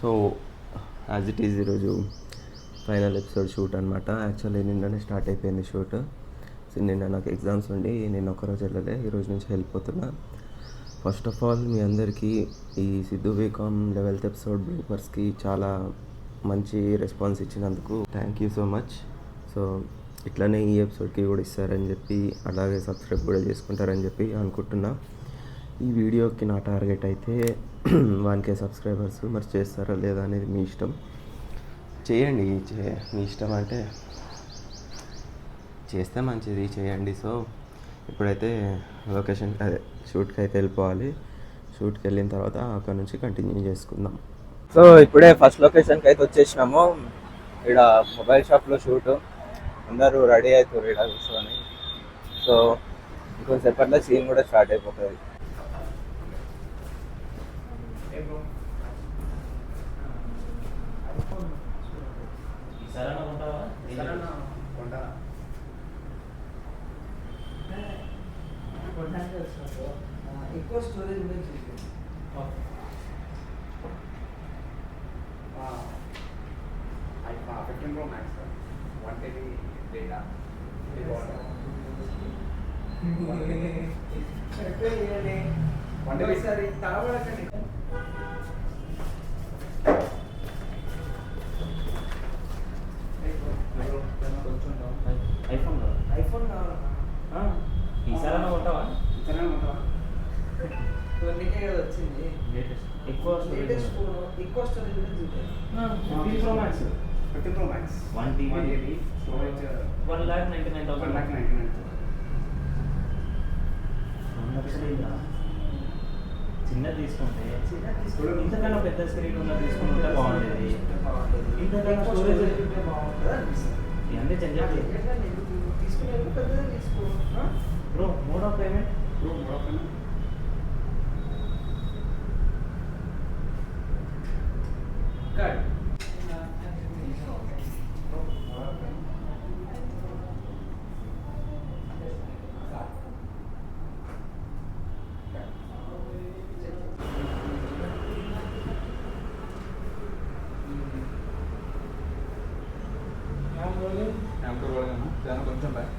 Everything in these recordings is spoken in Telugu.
సో యాజ్ ఇట్ ఈజ్ ఈరోజు ఫైనల్ ఎపిసోడ్ షూట్ అనమాట. యాక్చువల్లీ నిన్ననే స్టార్ట్ అయిపోయింది షూట్. నిన్న నాకు ఎగ్జామ్స్ ఉండి నేను ఒక్కరోజు వెళ్ళలే, ఈరోజు నుంచి వెళ్ళిపోతున్నా. ఫస్ట్ ఆఫ్ ఆల్ మీ అందరికీ ఈ సిద్ధు బీకామ్ 11th ఎపిసోడ్ బ్లూపర్స్కి చాలా మంచి రెస్పాన్స్ ఇచ్చినందుకు thank you so much. So ఇట్లానే ఈ ఎపిసోడ్కి కూడా ఇస్తారని చెప్పి, అలాగే సబ్స్క్రైబ్ కూడా చేసుకుంటారని చెప్పి అనుకుంటున్నా. ఈ వీడియోకి నా టార్గెట్ అయితే 1K సబ్స్క్రైబర్స్. మరి చేస్తారా లేదా అనేది మీ ఇష్టం, చేయండి. మీ ఇష్టం అంటే చేస్తే మంచిది, చేయండి. సో ఇప్పుడైతే లొకేషన్ అదే షూట్కి అయితే వెళ్ళిపోవాలి. షూట్కి వెళ్ళిన తర్వాత అక్కడ నుంచి కంటిన్యూ చేసుకుందాం. సో ఇప్పుడే ఫస్ట్ లొకేషన్కి అయితే వచ్చేసినాము. ఇక్కడ మొబైల్ షాప్లో షూట్, అందరూ రెడీ అవుతారు ఇక్కడ కూర్చొని. సో ఇంకొంచెంసేపట్లో సీన్ కూడా స్టార్ట్ అయిపోతుంది. ఎక్కువ స్టోరేజ్ ఉండేది 15 Pro Max 1TB data ఒకసారి తాగబడకండి. ఐఫోన్ కావాలా? ఈసారైనా కొంటావా? కొన్నికే కదా వచ్చింది. ఎక్కువ స్టోరేజ్ ఉంటుంది. 15 Pro Max 1TB స్టోరేజ్ 1,99,000. చిన్నది తీసుకుంటే ఇంతకన్నా పెద్ద స్క్రీన్ ఉన్న తీసుకుంటే బాగుండేది. ఇంతకన్నా స్టోరేజ్ ఇవన్నీ చెంజాలి. తీసుకునే పెద్దది తీసుకో bro. Mode of payment card కొంచెం బ్యాక్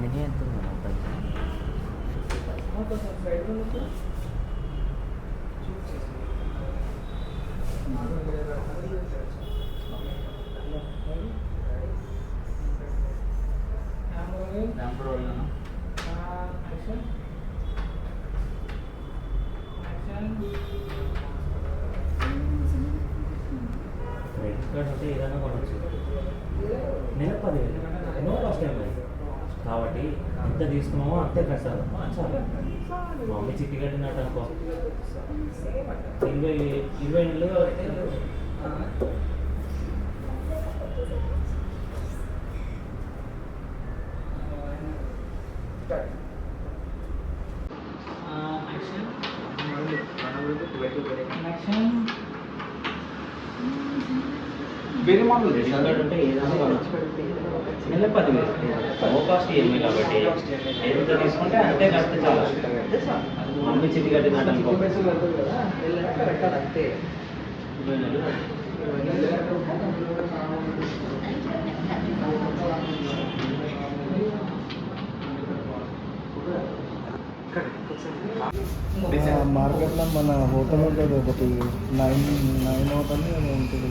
మినీ ఎంత అంటే ఏదైనా కొనవచ్చు. నేను 10,000 నో కాస్ట్ టైం కాబట్టి ఎంత తీసుకున్నామో అంతే కట్టాలి. మా మమ్మీ చిట్టి కట్టినట్టు అనుకో 20 నెలలుగా వేరే మోడల్ అంటే ఏదైనా కొనవచ్చు. నెల 10,000 నో కాస్ట్ ఈఎంఐ కాబట్టి ఎంత తీసుకుంటే అంతే కడితే చాలా. మమ్మీ చిట్టి కట్టినట్టు అనుకో 20 నెలలు. మార్కెట్లో మన హోటల్ ఉంటుంది ఒకటి 9 హోటల్ ఉంటుంది.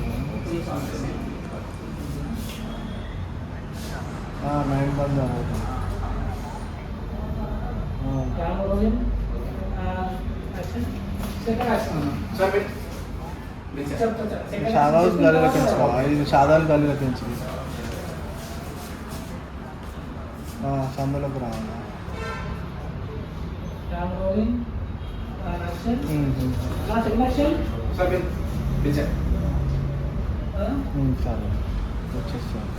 9 బంజార్ హోటల్. షాదాస్ గలీలో పెంచుకోవాలి. ఇది షాదాల్ గలీలో పెంచింది. సందులోకి రావాలి. సరే వచ్చేస్తాను.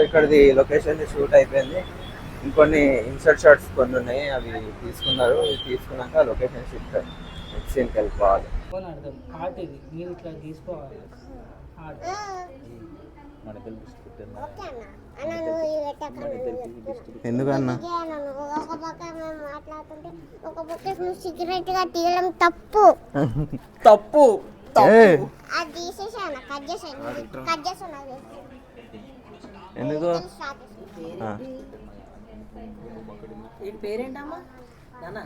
ఇక్కడది లొకేషన్ షూట్ అయిపోయింది. ఇంకొన్ని ఇన్సర్ట్ షాట్స్ కొన్ని ఉన్నాయి, అవి తీసుకున్నారు. ఇవి తీసుకున్నాక లొకేషన్ షిఫ్ట్ నెక్స్ట్ సీన్కి వెళ్ళిపోవాలి. అర్థం ఆర్ట్ ఇది మీరు ఇట్లా తీసుకోవాలి ఆర్ట్ ఎందుకన్నా ఒక పక్క మేము మాట్లాడుతుంటే ఒక పక్క నువ్వు సిగరెట్ గా తీయడం తప్పు. తప్పు అది తీసేసాను, కట్ చేసాను ఎందుకు వీడి పేరేంటమ్మా నాన్న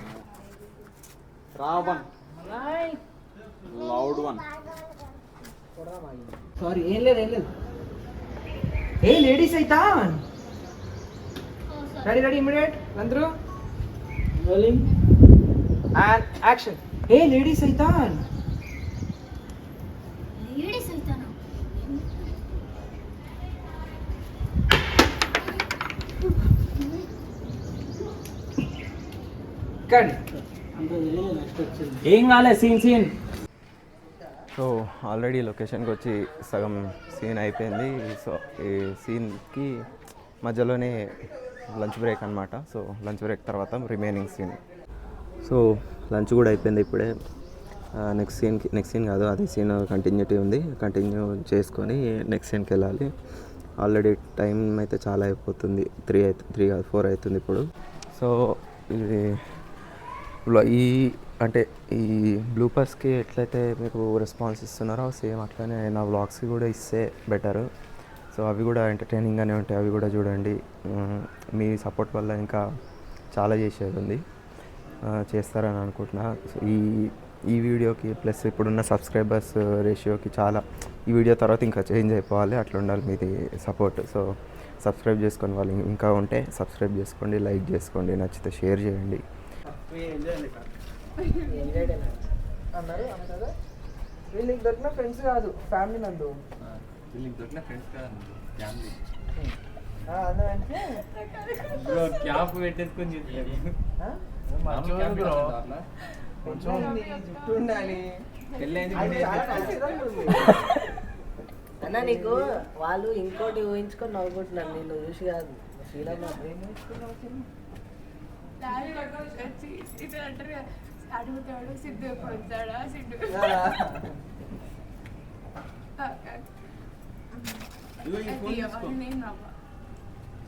రావణ్ లౌడ్ వన్. సారీ ఏం లేదు ఏ లేడీస్ అయితా రెడీ ఇమిడియట్ అందరూ rolling and action. A ladies అయితా కానీ ఏం కాలే సీన్ సో ఆల్రెడీ లొకేషన్కి వచ్చి సగం సీన్ అయిపోయింది. సో ఈ సీన్కి మధ్యలోనే లంచ్ బ్రేక్ అనమాట. సో లంచ్ బ్రేక్ తర్వాత రిమైనింగ్ సీన్. సో లంచ్ కూడా అయిపోయింది ఇప్పుడే. నెక్స్ట్ సీన్ కాదు, అది సీన్ కంటిన్యూటీ ఉంది. కంటిన్యూ చేసుకొని నెక్స్ట్ సీన్కి వెళ్ళాలి. ఆల్రెడీ టైం అయితే చాలా అయిపోతుంది, 3 కాదు 4 అవుతుంది ఇప్పుడు. సో ఇది ఈ బ్లూపర్స్కి ఎట్లయితే మీకు రెస్పాన్స్ ఇస్తున్నారో సేమ్ అట్లనే నా వ్లాగ్స్కి కూడా ఇస్తే బెటర్. సో అవి కూడా ఎంటర్టైనింగ్గానే ఉంటాయి, అవి కూడా చూడండి. మీ సపోర్ట్ వల్ల ఇంకా చాలా చేసేది ఉంది, చేస్తారని అనుకుంటున్నా. సో ఈ వీడియోకి ప్లస్ ఇప్పుడున్న సబ్స్క్రైబర్స్ రేషియోకి చాలా ఈ వీడియో తర్వాత ఇంకా చేంజ్ అయిపోవాలి, అట్లా ఉండాలి మీది సపోర్ట్. సో సబ్స్క్రైబ్ చేసుకొని వాళ్ళు ఇంకా ఉంటే సబ్స్క్రైబ్ చేసుకోండి, లైక్ చేసుకోండి, నచ్చితే షేర్ చేయండి. అన్నారు కదా వీళ్ళకి దొరికిన ఫ్రెండ్స్ కాదు ఫ్యామిలీ నందు వీళ్ళకి దొరికిన ఫ్రెండ్స్ కాదు ఫ్యామిలీ. అందుకంటే క్యాప్ పెట్టేసుకొని జుట్టు ఉండాలి అన్న. నీకు వాళ్ళు ఇంకోటి ఊహించుకొని నవ్వుకుంటున్నారు, నేను చూసి కాదు. శ్రీరామ్ అడుగుతాడు సిద్ధు ఎప్పుడు వచ్చాడా సిద్ధు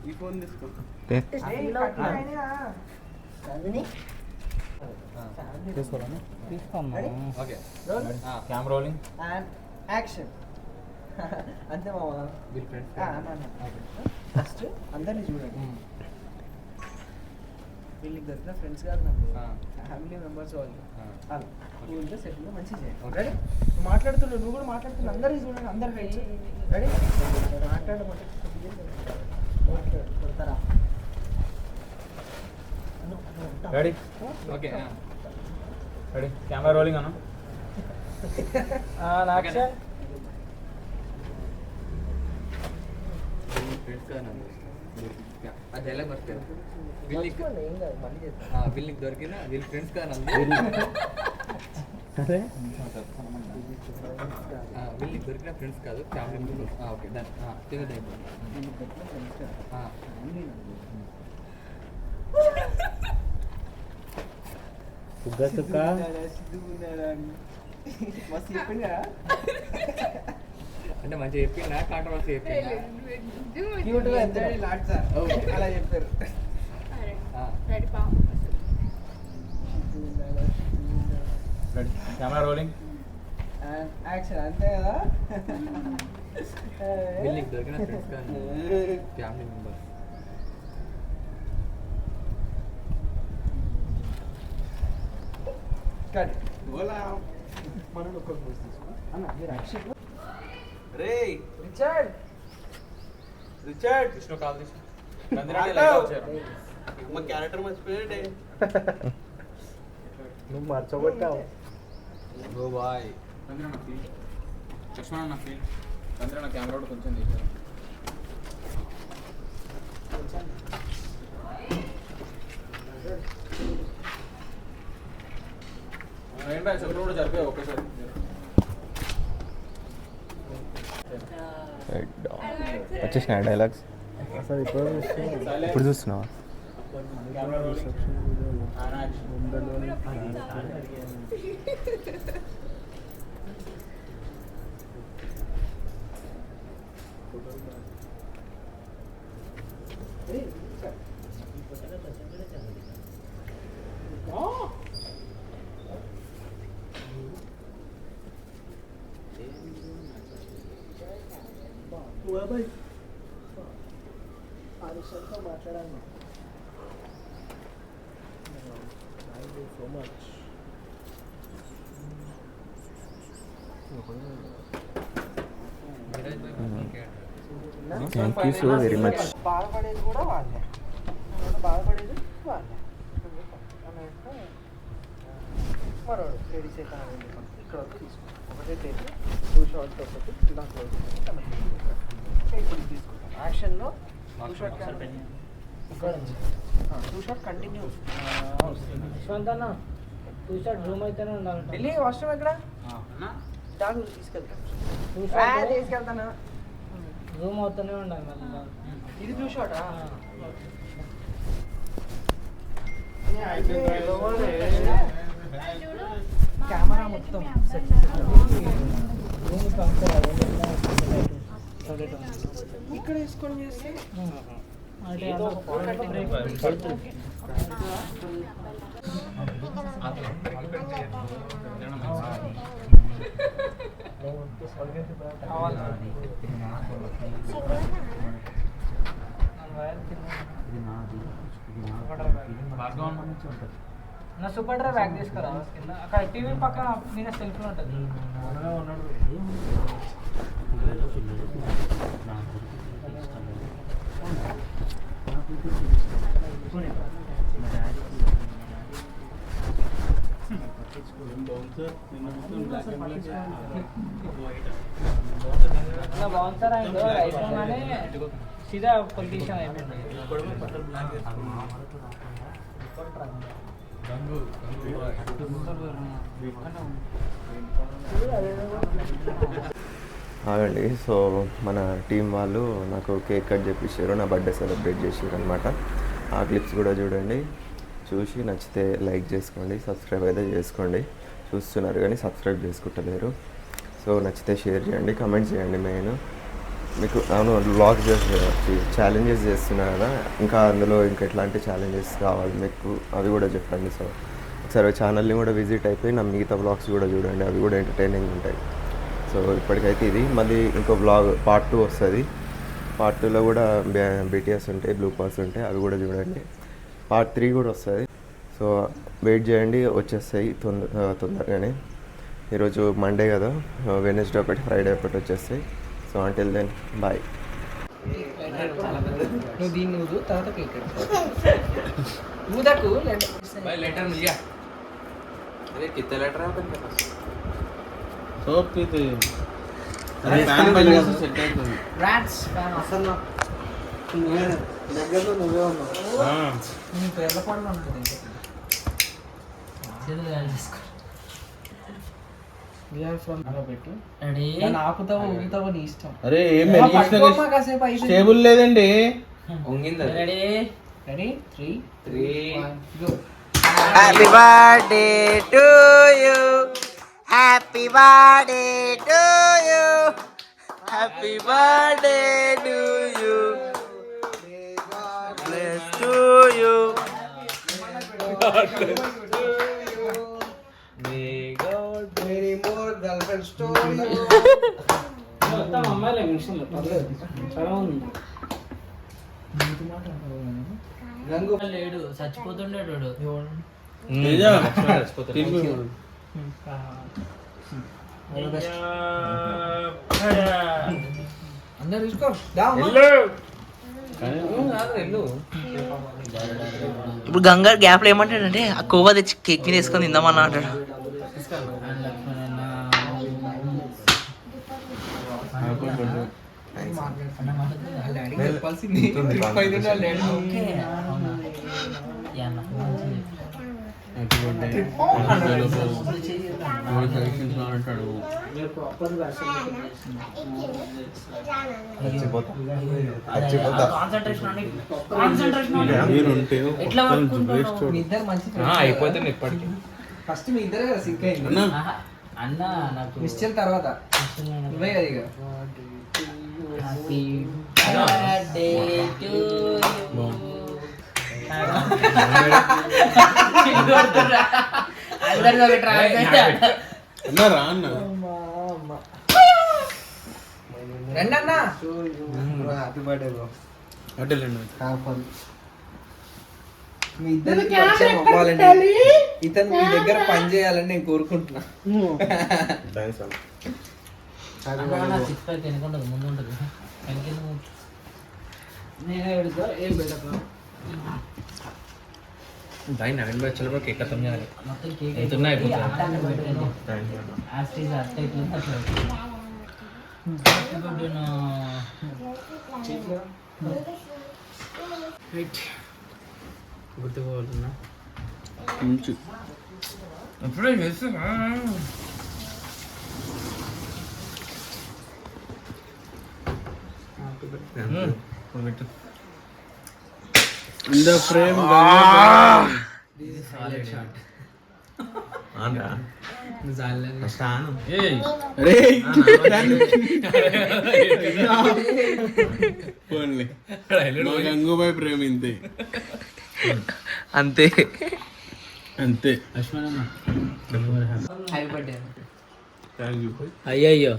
ఈ ఫోన్ తీసుకో. Camera rolling and action. అంతే మామా. వీళ్ళ ఫ్రెండ్స్ ఫస్ట్ అందరినీ చూడండి. వీళ్ళకి దొరికిన ఫ్రెండ్స్ కాదు నాకు, ఫ్యామిలీ మెంబర్స్ వాళ్ళు. అలా ఊళ్ళో సెటిల్ మంచిగా చేయండి. రెడీ మాట్లాడుతున్నావు, నువ్వు కూడా మాట్లాడుతున్నావు. అందరికీ చూడండి, అందరి ఫ్రెండ్స్ రెడీ మాట్లాడమంటే కొడతారా? Ready okay ready camera rolling అన్న. యాక్షన్. ఫ్రెండ్స్ కాదు అది ఎలా మర్చిపోయాను. వీళ్ళకి ఏం కాదు, మళ్ళీ చేస్తాను. వీళ్ళకి దొరికిన వీళ్ళ ఫ్రెండ్స్ కాదు వీళ్ళకి దొరికిన ఫ్రెండ్స్ కాదు ఫ్యామిలీ మెంబర్స్. ఓకే దాని తెలియదు మస్తు చెప్పింది కదా. అంటే మంచిగా చెప్పిందా కాంట్రవర్సీ చెప్పిందా? క్యూట్గా ఇద్దరు లాడ్సా అలా చెప్పారు. రెడీ పా కెమెరా రోలింగ్ యాక్షన్. అంతే కదా. వీళ్ళకి దొరికిన ఫ్రెండ్స్ కాదు ఫ్యామిలీ మెంబర్స్. కట్. మనం ఒక్కొక్క పోస్ట్ తీసుకో అన్న. మీరు యాక్షన్. రే రిచర్డ్ విష్ణు కాల్ తీసు మా క్యారెక్టర్ మర్చిపోయాడే. నువ్వు మర్చగొట్టావు. ఓ బాయ్ లక్ష్మణ్ అన్న ఫీల్ చంద్రన్న కెమెరా కూడా కొంచెం తీసారు. ఏంటో చంద్ర కూడా జరిపాయి ఒకేసారి. వచ్చేసిన డైలాగ్స్ అసలు ఇప్పుడు చూస్తున్నావా? Camera rolling and action. మాట్లాడాను so much. Thank you so very much. బాధపడేది కూడా వాళ్ళే, బాధపడేది వాళ్ళే. అన్నట్టు మరోడు లేడీస్ అయితే ఇక్కడ వరకు తీసుకుంటాం. ఒకటే టేక్ 2 షార్ట్స్ ఒకటి ఇలా క్లోజ్ ఇప్పుడు తీసుకుంటాం. యాక్షన్లో 2 షార్ట్ ఇక్కడ 2 షార్ట్ కంటిన్యూ. యశ్వంత్ అన్న 2 షాట్ రూమ్ అయితేనే ఉండాలి. ఢిల్లీ వాష్రూమ్ ఎక్కడ దాని తీసుకెళ్తాను. తీసుకెళ్తాను. రూమ్ అవుతూనే ఉండాలి మళ్ళీ. ఇది 2 షాటా? కెమెరా మొత్తం సెట్ రూమ్ పంపరా ఇక్కడ వేసుకొని చేస్తే అంటే నా సూపర్ డ్రైవ్ బ్యాగ్ తీసుకురా కింద. అక్కడ టీవీ పక్కన మీద సెల్ఫ్ ఉంటుంది. అలా బౌన్సర్ అయిందో అయిపోగానే సీదా పొలిటీషియన్ అయిపోయింది. అవునండి. సో మన టీం వాళ్ళు నాకు కేక్ కట్ చేపించారు, నా బర్త్డే సెలబ్రేట్ చేసారు అనమాట. ఆ క్లిప్స్ కూడా చూడండి. చూసి నచ్చితే లైక్ చేసుకోండి, సబ్స్క్రైబ్ అయితే చేసుకోండి. చూస్తున్నారు కానీ సబ్స్క్రైబ్ చేసుకుంటలేరు. సో నచ్చితే షేర్ చేయండి, కమెంట్ చేయండి. మెయిన్ మీకు అవును వ్లాగ్ ఛాలెంజెస్ చేస్తున్నా కదా, ఇంకా అందులో ఇంకా ఎట్లాంటి ఛాలెంజెస్ కావాలి మీకు అవి కూడా చెప్పండి. సో ఒకసారి ఛానల్ని కూడా విజిట్ అయిపోయి నా మిగతా వ్లాగ్స్ కూడా చూడండి, అవి కూడా ఎంటర్టైనింగ్ ఉంటాయి. సో ఇప్పటికైతే ఇది, మళ్ళీ ఇంకో వ్లాగ్ పార్ట్ 2 వస్తుంది. పార్ట్ 2లో కూడా BTS ఉంటాయి, బ్లూ పాస్ ఉంటాయి, అవి కూడా చూడండి. పార్ట్ 3 కూడా వస్తుంది. సో వెయిట్ చేయండి, వచ్చేస్తాయి తొందరగానే. ఈరోజు మండే కదా, వెడ్నెస్డే ఒకటి, ఫ్రైడే ఒకటి వచ్చేస్తాయి. So until then bye. నువ్వు దీన్ని ఊదు, తర్వాత కేక్ ఊదకు. लेटर मिल गया? अरे कितने लेटर है अपन के पास? సోప్ పీతే అరే ఫ్యాన్ పైన సెట్ అవుతుంది. రాట్స్ అసలు దగ్గరలో నువ్వే ఉన్నావు. నీ పేర్ల పనులు ఉంటుంది. ఆపుతావో ఊగుతావో నీ ఇష్టం. అరే ఏం స్టేబుల్ లేదండి. Ready 3 2 Happy birthday to you. Happy birthday to you. Happy birthday to you. Bless to you. May God many more girlfriends to you. మొత్తం అమ్మాయిలే మిషన్లో పర్లేదు. చాలా ఉంది. రంగు లేడు, చచ్చిపోతుండేడు. అందరు తీసుకో. ఇప్పుడు గంగారు గ్యాప్లో ఏమంటాడంటే ఆ కోవా తెచ్చి కేక్ మీద వేసుకొని తిందామని అంటాడు. చెప్పాల్సింది మీరు ప్రాపర్ ఎట్లా పట్టుకుంటావు? మీ ఇద్దరు మంచి అయిపోతుంది ఇప్పటికి. ఫస్ట్ మీ ఇద్దరే కదా సింక్ అయింది. అన్న నాకు నిశ్చల్ తర్వాత నువ్వే కదా ఇక. హ్యాపీ బర్త్డే టు అందరిది ఒక ట్రాన్స్లేట్. రండి అన్న. Happy birthday bro. మీ ఇద్దరు అవ్వాలండి. ఇతను మీ దగ్గర పని చేయాలని నేను కోరుకుంటున్నా. సిక్స్ ప్యాక్ వెనుకుంటుంది, ముందు ఉంటుంది. నేనే పెడతా. ఏం పెట్టకు भाई नवीन भाई चलो केक खत्म नहीं आ रहा మొత్తం కేక్ इतना ही पूछा గుర్తుకోవాలన్నా అప్పుడే చేస్తున్నా In the frame, this is solid shot. Andhra स्टान ए अरे పోన్లే మా గంగూబాయ్ ప్రేమ ఇంతే అంతే అంతే. Happy birthday. Thank you. అయ్యయ్యో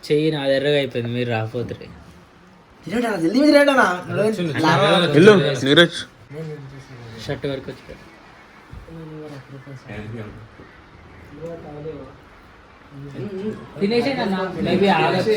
చెయ్యి నా ఎర్రగా అయిపోయింది, మీరు రాకపోతే. హలో నీరజ్ షర్ట్ వరకు వచ్చి తినేసి మేబీ ఆగచ్చు.